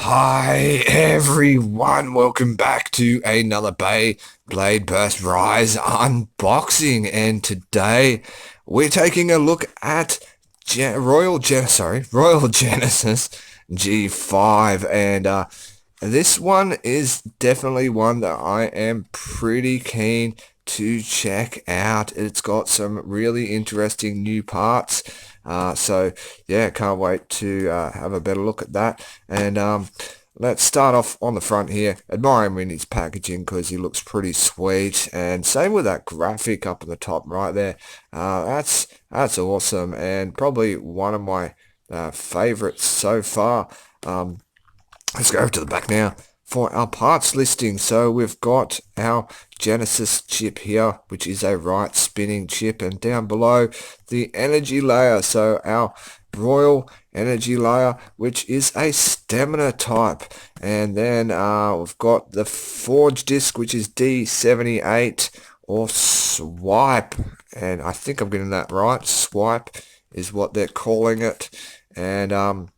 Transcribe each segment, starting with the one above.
Hi everyone, welcome back to another Beyblade Burst Rise unboxing, and today we're taking a look at Royal Genesis G5, and this one is definitely one that I am pretty keen to check out. It's got some really interesting new parts. So yeah, can't wait to have a better look at that. And let's start off on the front here. Admire him in his packaging because he looks pretty sweet. And same with that graphic up at the top right there. That's awesome, and probably one of my favorites so far. Let's go over to the back now for our parts listing. So we've got our Genesis chip here, which is a right spinning chip, and down below the energy layer, so our Royal energy layer, which is a stamina type. And then we've got the forge disc, which is D78 or swipe, and I think I'm getting that right. Swipe is what they're calling it. And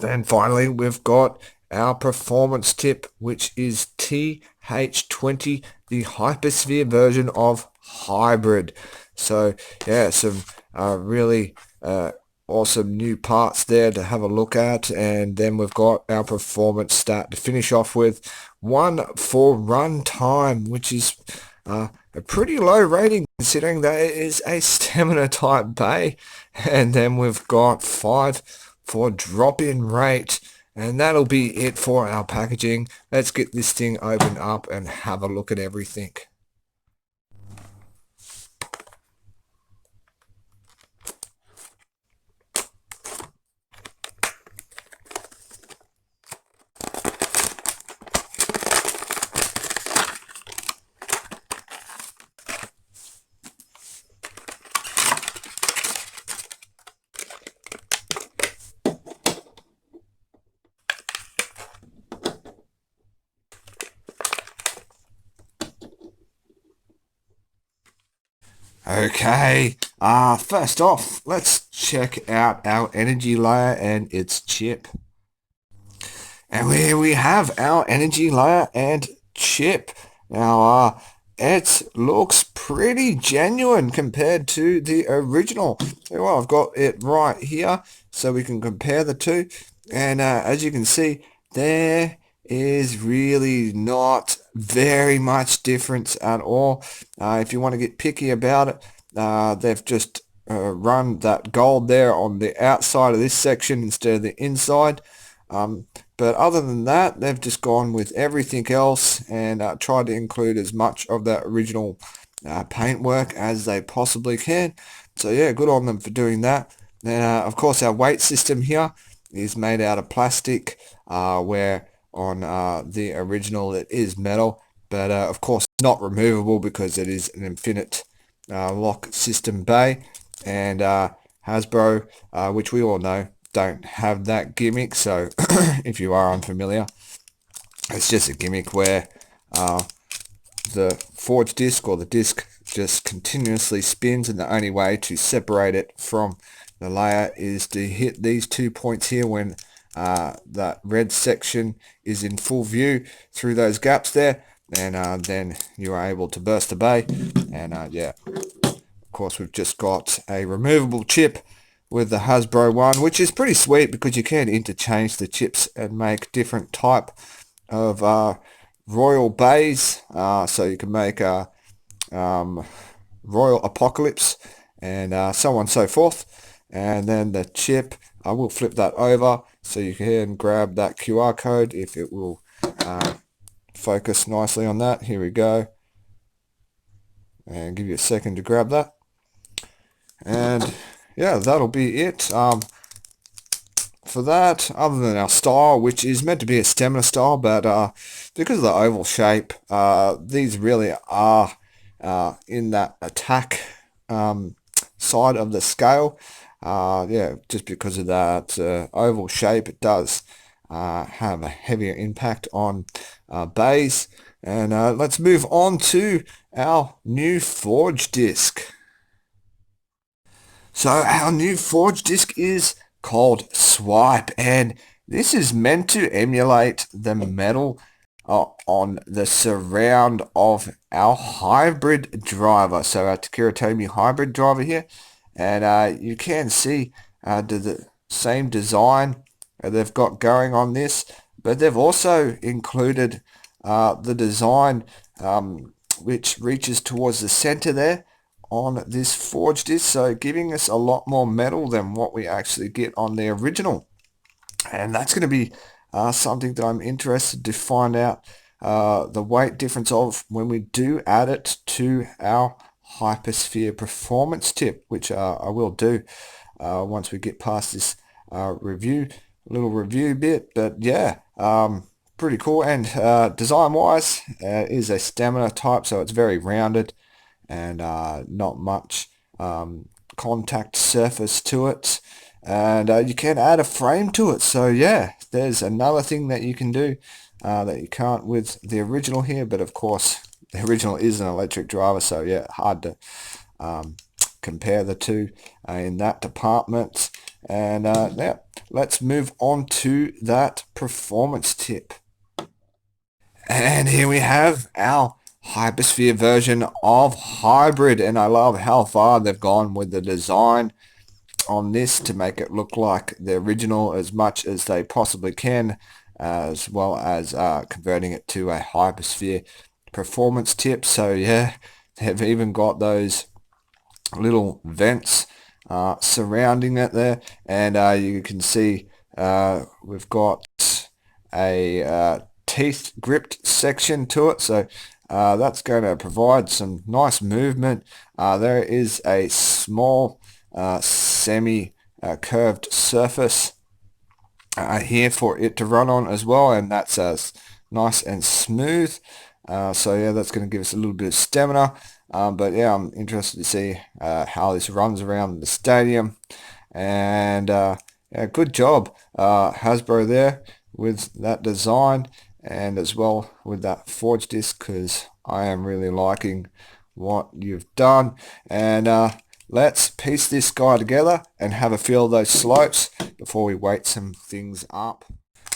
then finally, we've got our performance tip, which is TH20, the Hypersphere version of hybrid. So yeah, some really awesome new parts there to have a look at. And then we've got our performance stat to finish off with, one for run time, which is a pretty low rating considering that it is a stamina type bay. And then we've got 5 for drop-in rate, and that'll be it for our packaging. Let's get this thing opened up and have a look at everything. Okay, first off, let's check out our energy layer and its chip. And here we have our energy layer and chip. Now, it looks pretty genuine compared to the original. So, well, I've got it right here so we can compare the two. And as you can see, there is really not very much difference at all. If you want to get picky about it, they've just run that gold there on the outside of this section instead of the inside. But other than that, they've just gone with everything else and tried to include as much of that original paintwork as they possibly can. So yeah, good on them for doing that. Then of course our weight system here is made out of plastic, where on the original it is metal, but of course not removable because it is an infinite lock system bay. And Hasbro, which we all know, don't have that gimmick. So if you are unfamiliar, it's just a gimmick where the forge disc or the disc just continuously spins, and the only way to separate it from the layer is to hit these 2 points here when that red section is in full view through those gaps there, and then you are able to burst the bay. And yeah, of course we've just got a removable chip with the Hasbro one, which is pretty sweet because you can interchange the chips and make different type of royal bays. So you can make a Royal Apocalypse and so on and so forth. And then the chip, I will flip that over so you can grab that QR code if it will focus nicely on that. Here we go. And give you a second to grab that. And yeah, that'll be it for that, other than our style, which is meant to be a stamina style, but because of the oval shape, these really are in that attack side of the scale. Yeah, just because of that oval shape, it does have a heavier impact on bays. And let's move on to our new forge disc. So our new forge disc is called Swipe, and This is meant to emulate the metal on the surround of our hybrid driver. So our Takiratomi hybrid driver here. And you can see the same design they've got going on this. But they've also included the design which reaches towards the center there on this forged disc. So giving us a lot more metal than what we actually get on the original. And that's going to be something that I'm interested to find out the weight difference of when we do add it to our Hypersphere performance tip, which I will do once we get past this little review bit. But yeah, pretty cool. And design-wise, is a stamina type, so it's very rounded and not much contact surface to it. And you can add a frame to it. So yeah, there's another thing that you can do that you can't with the original here. But of course, the original is an electric driver, so yeah, hard to compare the two in that department. And now let's move on to that performance tip. And here we have our Hypersphere version of hybrid, and I love how far they've gone with the design on this to make it look like the original as much as they possibly can, as well as converting it to a Hypersphere performance tip. So yeah, they've even got those little vents surrounding it there, and you can see we've got a teeth gripped section to it, so that's going to provide some nice movement. There is a small semi-curved surface here for it to run on as well, and that's nice and smooth. So yeah, that's going to give us a little bit of stamina. But yeah, I'm interested to see how this runs around the stadium. And yeah, good job, Hasbro, there with that design, and as well with that forged disc, because I am really liking what you've done. And let's piece this guy together and have a feel of those slopes before we weight some things up.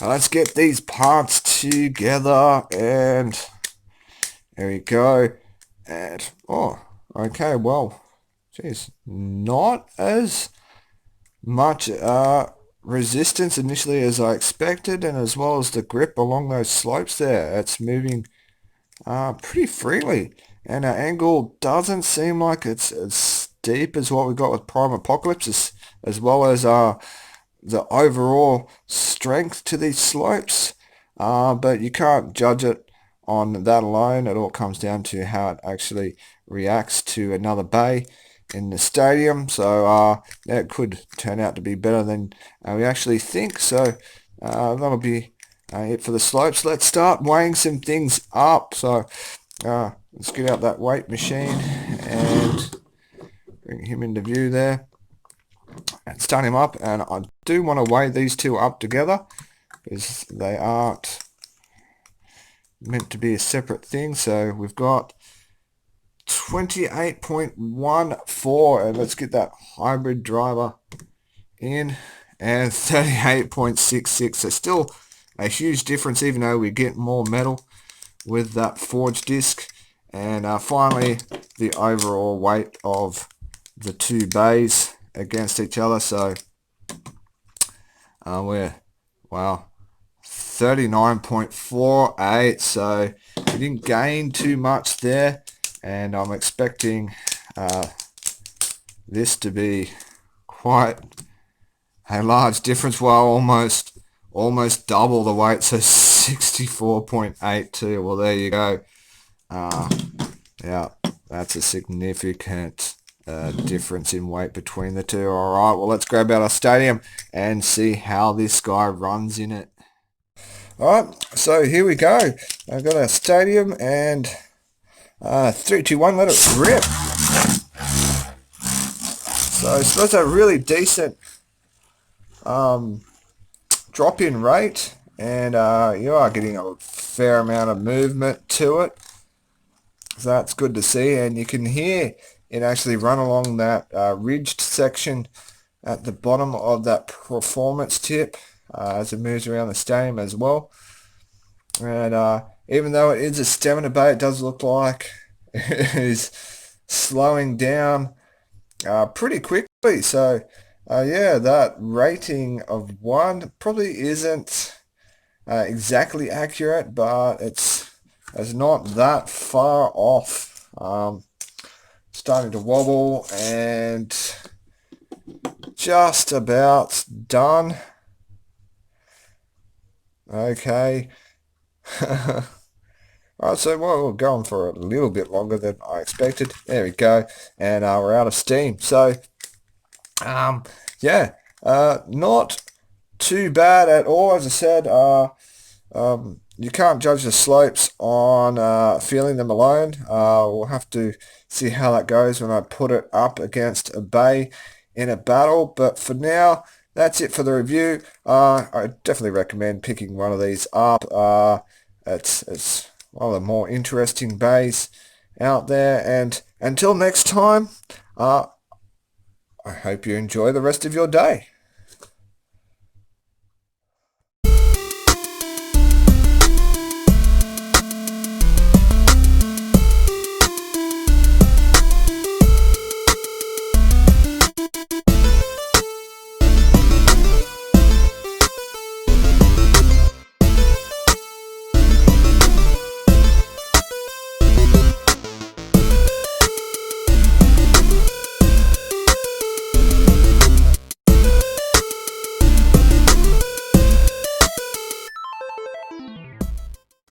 Now let's get these parts together, and there we go. And oh, okay, well, geez, not as much resistance initially as I expected, and as well as the grip along those slopes there. It's moving pretty freely, and our angle doesn't seem like it's as steep as what we got with Prime Apocalypse, as well as the overall strength to these slopes. But you can't judge it on that alone. It all comes down to how it actually reacts to another bay in the stadium. So that could turn out to be better than we actually think. So that'll be it for the slopes. Let's start weighing some things up. So let's get out that weight machine and bring him into view there and start him up. And I do want to weigh these two up together, because they aren't meant to be a separate thing. So we've got 28.14, and let's get that hybrid driver in, and 38.66. So still a huge difference, even though we get more metal with that forged disc. And finally, the overall weight of the two bays against each other. So we're, wow, 39.48, so we didn't gain too much there, and I'm expecting this to be quite a large difference. Well, almost double the weight, so 64.82. Well, there you go. Yeah, that's a significant difference in weight between the two. All right, well, let's grab out our stadium and see how this guy runs in it. Alright, so here we go. I've got our stadium, and 3, 2, 1, let it rip. So it's supposed to have a really decent drop-in rate, and you are getting a fair amount of movement to it. So that's good to see, and you can hear it actually run along that ridged section at the bottom of that performance tip. as it moves around the stadium as well. And even though it is a stamina bay, it does look like it is slowing down pretty quickly. So yeah, that rating of 1 probably isn't exactly accurate, but it's not that far off. Starting to wobble and just about done. Okay. Alright, so we're going for a little bit longer than I expected. There we go. And we're out of steam. So, yeah, not too bad at all. As I said, you can't judge the slopes on feeling them alone. We'll have to see how that goes when I put it up against a bay in a battle. But for now, that's it for the review. I definitely recommend picking one of these up. It's one of the more interesting bays out there. And until next time, I hope you enjoy the rest of your day.